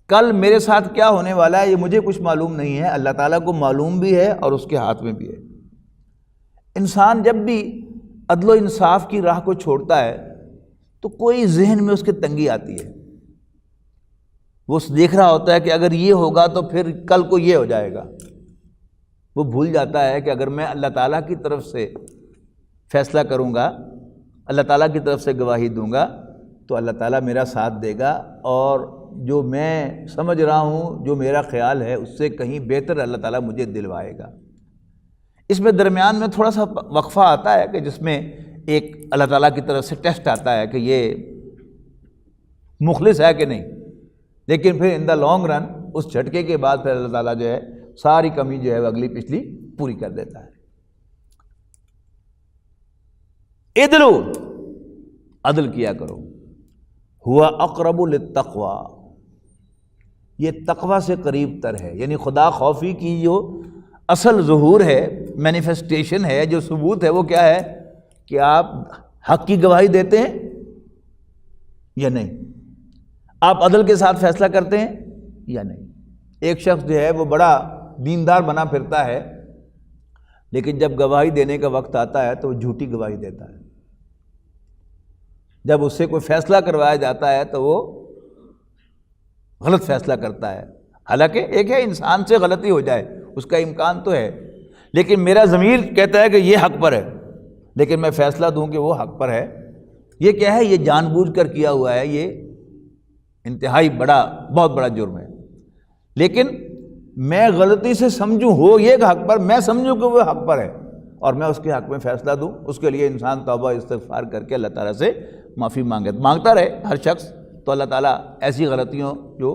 کل میرے ساتھ کیا ہونے والا ہے یہ مجھے کچھ معلوم نہیں ہے، اللہ تعالیٰ کو معلوم بھی ہے اور اس کے ہاتھ میں بھی ہے۔ انسان جب بھی عدل و انصاف کی راہ کو چھوڑتا ہے تو کوئی ذہن میں اس کے تنگی آتی ہے، وہ دیکھ رہا ہوتا ہے کہ اگر یہ ہوگا تو پھر کل کو یہ ہو جائے گا۔ وہ بھول جاتا ہے کہ اگر میں اللہ تعالیٰ کی طرف سے فیصلہ کروں گا اللہ تعالیٰ کی طرف سے گواہی دوں گا تو اللہ تعالیٰ میرا ساتھ دے گا، اور جو میں سمجھ رہا ہوں، جو میرا خیال ہے، اس سے کہیں بہتر اللہ تعالیٰ مجھے دلوائے گا۔ اس میں درمیان میں تھوڑا سا وقفہ آتا ہے کہ جس میں ایک اللہ تعالیٰ کی طرف سے ٹیسٹ آتا ہے کہ یہ مخلص ہے کہ نہیں، لیکن پھر ان دا لانگ رن اس جھٹکے کے بعد پھر اللہ تعالیٰ جو ہے ساری کمی جو ہے وہ اگلی پچھلی پوری کر دیتا ہے۔ ادلو، عدل کیا کرو، ہوا اقرب للتقوی، یہ تقوی سے قریب تر ہے، یعنی خدا خوفی کی جو اصل ظہور ہے، مینیفیسٹیشن ہے، جو ثبوت ہے، وہ کیا ہے کہ آپ حق کی گواہی دیتے ہیں یا نہیں، آپ عدل کے ساتھ فیصلہ کرتے ہیں یا نہیں۔ ایک شخص جو ہے وہ بڑا دیندار بنا پھرتا ہے، لیکن جب گواہی دینے کا وقت آتا ہے تو وہ جھوٹی گواہی دیتا ہے، جب اس سے کوئی فیصلہ کروایا جاتا ہے تو وہ غلط فیصلہ کرتا ہے، حالانکہ ایک ہے انسان سے غلطی ہو جائے، اس کا امکان تو ہے، لیکن میرا ضمیر کہتا ہے کہ یہ حق پر ہے، لیکن میں فیصلہ دوں کہ وہ حق پر ہے۔ یہ کیا ہے؟ یہ جان بوجھ کر کیا ہوا ہے، یہ انتہائی بہت بڑا جرم ہے۔ لیکن میں غلطی سے سمجھوں ہو یہ حق پر، میں سمجھوں کہ وہ حق پر ہے اور میں اس کے حق میں فیصلہ دوں، اس کے لیے انسان توبہ استغفار کر کے اللہ تعالیٰ سے معافی مانگتا رہے ہر شخص، تو اللہ تعالیٰ ایسی غلطیوں جو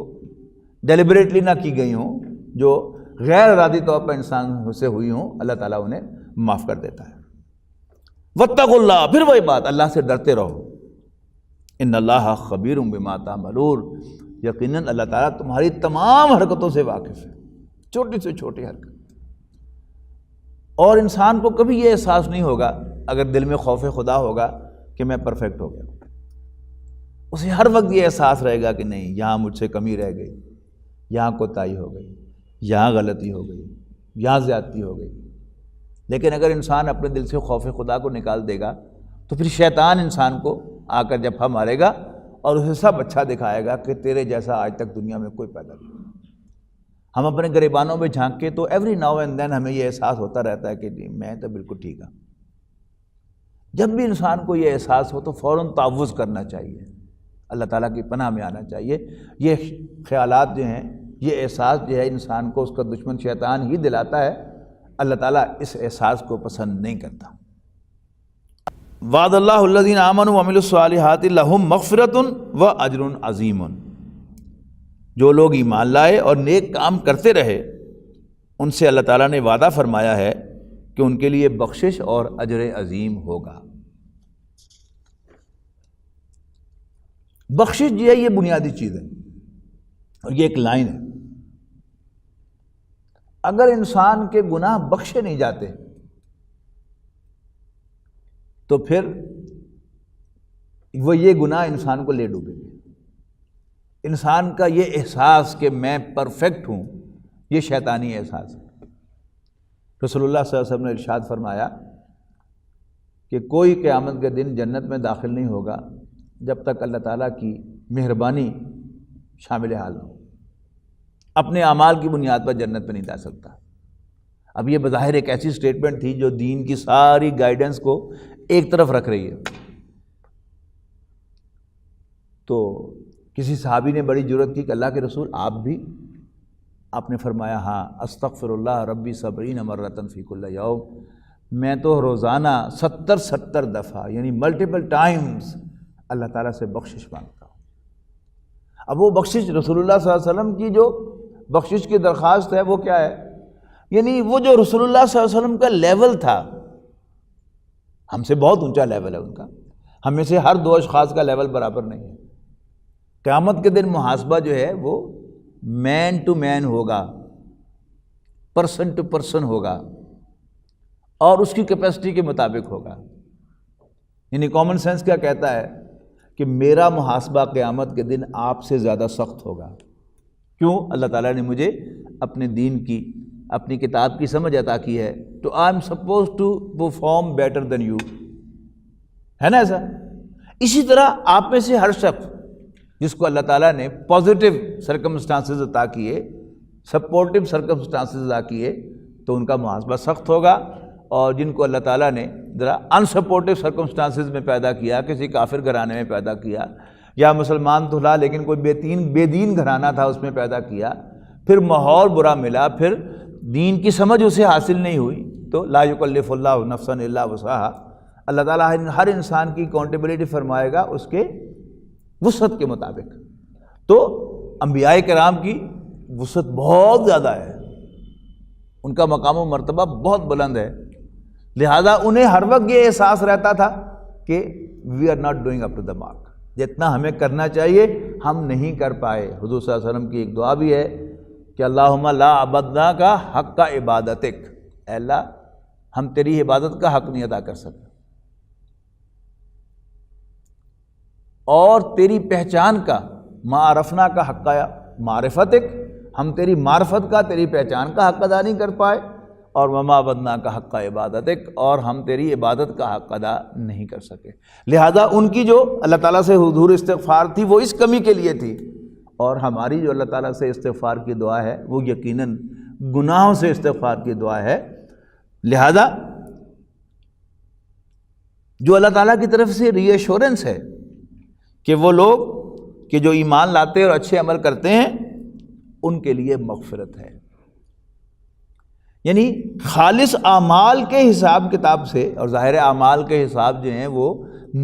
ڈیلیبریٹلی نہ کی گئی ہوں، جو غیر ارادی طور پر انسان سے ہوئی ہوں، اللہ تعالیٰ انہیں معاف کر دیتا ہے۔ واتقوا اللہ، پھر وہی بات، اللہ سے ڈرتے رہو۔ ان اللہ خبیر بما تعملون، یقیناً اللہ تعالیٰ تمہاری تمام حرکتوں سے واقف ہے، چھوٹی سے چھوٹی حرکت۔ اور انسان کو کبھی یہ احساس نہیں ہوگا اگر دل میں خوف خدا ہوگا کہ میں پرفیکٹ ہو گیا، اسے ہر وقت یہ احساس رہے گا کہ نہیں، یہاں مجھ سے کمی رہ گئی، یہاں کوتاہی ہو گئی، یہاں غلطی ہو گئی، یہاں زیادتی ہو گئی۔ لیکن اگر انسان اپنے دل سے خوف خدا کو نکال دے گا تو پھر شیطان انسان کو آ کر جفا مارے گا اور اسے سب اچھا دکھائے گا کہ تیرے جیسا آج تک دنیا میں کوئی پیدا نہیں۔ ہم اپنے گریبانوں میں جھانک کے تو ایوری ناؤ اینڈ دین ہمیں یہ احساس ہوتا رہتا ہے کہ میں تو بالکل ٹھیک ہوں۔ جب بھی انسان کو یہ احساس ہو تو فوراً تعوذ کرنا چاہیے، اللہ تعالیٰ کی پناہ میں آنا چاہیے۔ یہ خیالات جو ہیں، یہ احساس جو ہے انسان کو اس کا دشمن شیطان ہی دلاتا ہے، اللہ تعالیٰ اس احساس کو پسند نہیں کرتا۔ وعد اللہ الذین آمنوا وعملوا الصالحات لہم مغفرۃ واجر عظیم، جو لوگ ایمان لائے اور نیک کام کرتے رہے ان سے اللہ تعالیٰ نے وعدہ فرمایا ہے کہ ان کے لیے بخشش اور اجر عظیم ہوگا۔ بخشش جو ہے یہ بنیادی چیز ہے اور یہ ایک لائن ہے۔ اگر انسان کے گناہ بخشے نہیں جاتے تو پھر وہ یہ گناہ انسان کو لے ڈوبے گے۔ انسان کا یہ احساس کہ میں پرفیکٹ ہوں، یہ شیطانی احساس ہے۔ رسول اللہ صلی اللہ علیہ وسلم نے ارشاد فرمایا کہ کوئی قیامت کے دن جنت میں داخل نہیں ہوگا جب تک اللہ تعالیٰ کی مہربانی شامل حال ہو، اپنے اعمال کی بنیاد پر جنت میں نہیں جا سکتا۔ اب یہ بظاہر ایک ایسی سٹیٹمنٹ تھی جو دین کی ساری گائیڈنس کو ایک طرف رکھ رہی ہے۔ تو کسی صحابی نے بڑی جرأت کی کہ اللہ کے رسول آپ بھی؟ آپ نے فرمایا ہاں، استغفر اللہ ربی 70 مرۃ فی کل یوم، میں تو روزانہ 70 دفعہ یعنی ملٹیپل ٹائمز اللہ تعالیٰ سے بخشش مانگتا ہوں۔ اب وہ بخشش رسول اللہ صلی اللہ علیہ وسلم کی جو بخشش کی درخواست ہے وہ کیا ہے؟ یعنی وہ جو رسول اللہ صلی اللہ علیہ وسلم کا لیول تھا، ہم سے بہت اونچا لیول ہے ان کا، ہم میں سے ہر دو اشخاص کا لیول برابر نہیں ہے۔ قیامت کے دن محاسبہ جو ہے وہ مین ٹو مین ہوگا، پرسن ٹو پرسن ہوگا اور اس کی کیپیسٹی کے مطابق ہوگا۔ یعنی کامن سینس کیا کہتا ہے کہ میرا محاسبہ قیامت کے دن آپ سے زیادہ سخت ہوگا۔ کیوں؟ اللہ تعالیٰ نے مجھے اپنے دین کی، اپنی کتاب کی سمجھ عطا کی ہے، تو I am supposed to perform better than you, ہے نا ایسا؟ اسی طرح آپ میں سے ہر شخص جس کو اللہ تعالیٰ نے پازیٹیو سرکمسٹانسز عطا کیے، سپورٹیو سرکمسٹانسز عطا کیے، تو ان کا محاسبہ سخت ہوگا، اور جن کو اللہ تعالیٰ نے ذرا انسپورٹیو سرکمسٹانسز میں پیدا کیا، کسی کافر گھرانے میں پیدا کیا، یا مسلمان تو تھا لیکن کوئی بے دین گھرانہ تھا اس میں پیدا کیا، پھر ماحول برا ملا، پھر دین کی سمجھ اسے حاصل نہیں ہوئی، تو لا یکلف اللہ نفسا الا وسعها، اللہ تعالیٰ ہر انسان کی اکاؤنٹیبلٹی فرمائے گا اس کے وسعت کے مطابق۔ تو انبیاء کرام کی وسعت بہت زیادہ ہے، ان کا مقام و مرتبہ بہت بلند ہے، لہذا انہیں ہر وقت یہ احساس رہتا تھا کہ we are not doing up to the mark, جتنا ہمیں کرنا چاہیے ہم نہیں کر پائے۔ حضور صلی اللہ علیہ وسلم کی ایک دعا بھی ہے کہ اللہم لا عبدنا کا حق کا عبادتک، اے اللہ ہم تیری عبادت کا حق نہیں ادا کر سکتے، اور تیری پہچان کا ما عرفنا کا حق کا معرفتک، ہم تیری معرفت کا، تیری پہچان کا حق ادا نہیں کر پائے، اور وما عبدنا کا حق کا عبادتک، اور ہم تیری عبادت کا حق ادا نہیں کر سکے۔ لہذا ان کی جو اللہ تعالیٰ سے حضور استغفار تھی وہ اس کمی کے لیے تھی، اور ہماری جو اللہ تعالیٰ سے استغفار کی دعا ہے وہ یقیناً گناہوں سے استغفار کی دعا ہے۔ لہذا جو اللہ تعالیٰ کی طرف سے ری ایشورنس ہے کہ وہ لوگ کہ جو ایمان لاتے اور اچھے عمل کرتے ہیں ان کے لیے مغفرت ہے، یعنی خالص اعمال کے حساب کتاب سے، اور ظاہر اعمال کے حساب جو ہیں وہ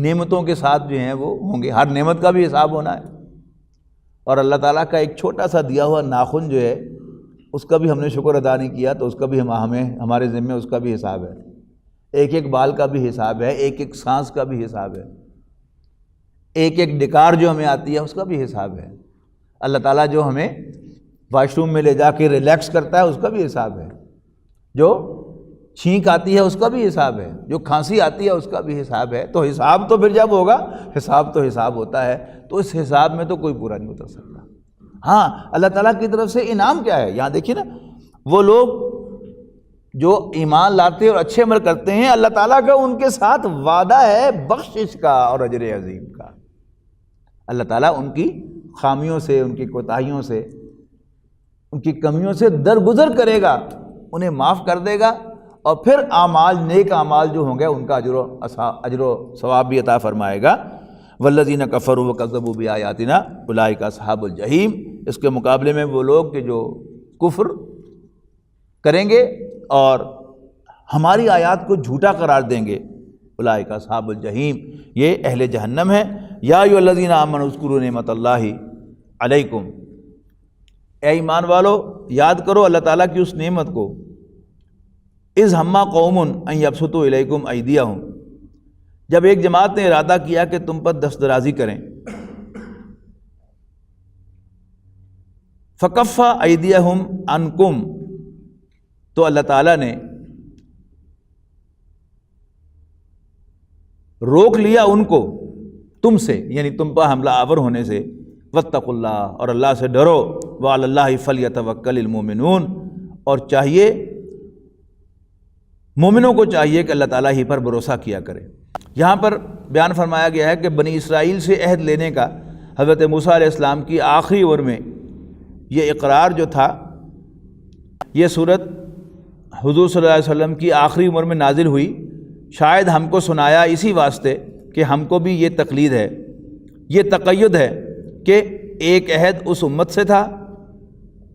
نعمتوں کے ساتھ جو ہیں وہ ہوں گے، ہر نعمت کا بھی حساب ہونا ہے، اور اللہ تعالیٰ کا ایک چھوٹا سا دیا ہوا ناخن جو ہے اس کا بھی ہم نے شکر ادا نہیں کیا تو اس کا بھی ہمارے ذمے اس کا بھی حساب ہے، ایک ایک بال کا بھی حساب ہے، ایک ایک سانس کا بھی حساب ہے، ایک ایک ڈکار جو ہمیں آتی ہے اس کا بھی حساب ہے، اللہ تعالیٰ جو ہمیں واش روم میں لے جا کے ریلیکس کرتا ہے اس کا بھی حساب ہے، جو چھینک آتی ہے اس کا بھی حساب ہے، جو کھانسی آتی ہے اس کا بھی حساب ہے۔ تو حساب تو پھر جب ہوگا، حساب تو حساب ہوتا ہے، تو اس حساب میں تو کوئی پورا نہیں اتر سکتا۔ ہاں اللہ تعالیٰ کی طرف سے انعام کیا ہے، یہاں دیکھیے نا، وہ لوگ جو ایمان لاتے اور اچھے عمل کرتے ہیں اللہ تعالیٰ کا ان کے ساتھ وعدہ ہے بخشش کا اور اجر عظیم کا۔ اللہ تعالیٰ ان کی خامیوں سے، ان کی کوتاہیوں سے، ان کی کمیوں سے درگزر کرے گا، انہیں معاف کر دے گا، اور پھر اعمال، نیک اعمال جو ہوں گے ان کا اجر و ثواب بھی عطا فرمائے گا۔ والذین کفروا وکذبوا بآیاتنا اولئک اصحاب الجحیم، اس کے مقابلے میں وہ لوگ کہ جو کفر کریں گے اور ہماری آیات کو جھوٹا قرار دیں گے، اولئک اصحاب الجحیم، یہ اہل جہنم ہے۔ یا ایھا الذین آمنوا اذکروا نعمت اللہ علیکم، اے ایمان والو یاد کرو اللہ تعالیٰ کی اس نعمت کو، اذ ہم قوم ان یبسطوا الیکم ایدیہم، جب ایک جماعت نے ارادہ کیا کہ تم پر دست درازی کریں، فکف ایدیہم عنکم، تو اللہ تعالیٰ نے روک لیا ان کو تم سے، یعنی تم پر حملہ آور ہونے سے۔ واتقوا اللہ، اور اللہ سے ڈرو، وعلی اللہ فلیتوکل المؤمنون، اور چاہیے مومنوں کو چاہیے کہ اللہ تعالیٰ ہی پر بھروسہ کیا کرے۔ یہاں پر بیان فرمایا گیا ہے کہ بنی اسرائیل سے عہد لینے کا حضرت موسیٰ علیہ السلام کی آخری عمر میں یہ اقرار جو تھا، یہ صورت حضور صلی اللہ علیہ وسلم کی آخری عمر میں نازل ہوئی، شاید ہم کو سنایا اسی واسطے کہ ہم کو بھی یہ تقلید ہے، یہ تقید ہے کہ ایک عہد اس امت سے تھا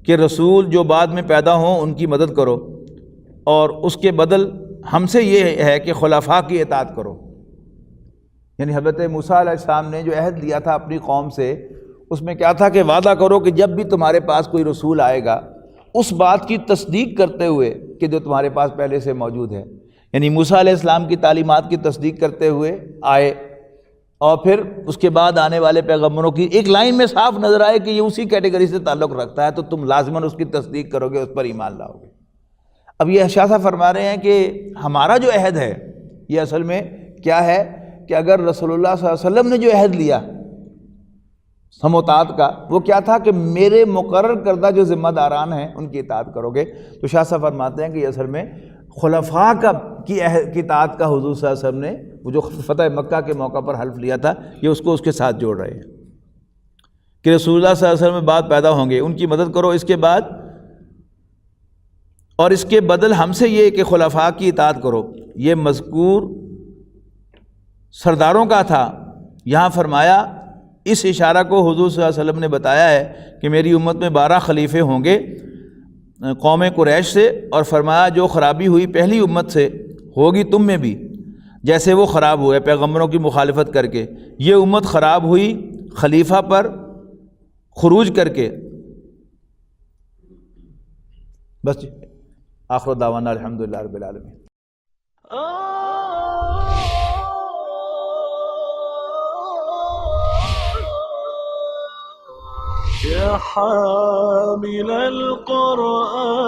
کہ رسول جو بعد میں پیدا ہوں ان کی مدد کرو، اور اس کے بدل ہم سے یہ ہے کہ خلفاء کی اطاعت کرو۔ یعنی حضرت موسیٰ علیہ السلام نے جو عہد لیا تھا اپنی قوم سے، اس میں کیا تھا کہ وعدہ کرو کہ جب بھی تمہارے پاس کوئی رسول آئے گا اس بات کی تصدیق کرتے ہوئے کہ جو تمہارے پاس پہلے سے موجود ہے، یعنی موسیٰ علیہ السلام کی تعلیمات کی تصدیق کرتے ہوئے آئے، اور پھر اس کے بعد آنے والے پیغمبروں کی ایک لائن میں صاف نظر آئے کہ یہ اسی کیٹیگری سے تعلق رکھتا ہے، تو تم لازماً اس کی تصدیق کرو گے، اس پر ایمان لاؤ گے۔ اب یہ شاہ صاحب فرما رہے ہیں کہ ہمارا جو عہد ہے یہ اصل میں کیا ہے کہ اگر رسول اللہ صلی اللہ علیہ وسلم نے جو عہد لیا ہم اطاعت کا، وہ کیا تھا کہ میرے مقرر کردہ جو ذمہ داران ہیں ان کی اطاعت کرو گے۔ تو شاہ صاحب فرماتے ہیں کہ یہ اصل میں خلفاء کی اطاعت کا حضور صلی اللہ علیہ وسلم نے وہ جو فتح مکہ کے موقع پر حلف لیا تھا، یہ اس کو اس کے ساتھ جوڑ رہے ہیں کہ رسول اللہ صلی اللہ علیہ وسلم میں بعد پیدا ہوں گے، ان کی مدد کرو اس کے بعد، اور اس کے بدل ہم سے یہ کہ خلفاء کی اطاعت کرو۔ یہ مذکور سرداروں کا تھا۔ یہاں فرمایا اس اشارہ کو حضور صلی اللہ علیہ وسلم نے بتایا ہے کہ میری امت میں 12 خلیفے ہوں گے قوم قریش سے، اور فرمایا جو خرابی ہوئی پہلی امت سے ہوگی تم میں بھی، جیسے وہ خراب ہوئے پیغمبروں کی مخالفت کر کے، یہ امت خراب ہوئی خلیفہ پر خروج کر کے۔ بس جی، آخر دعوانا الحمدللہ رب العالمین۔ يا حامل القرآن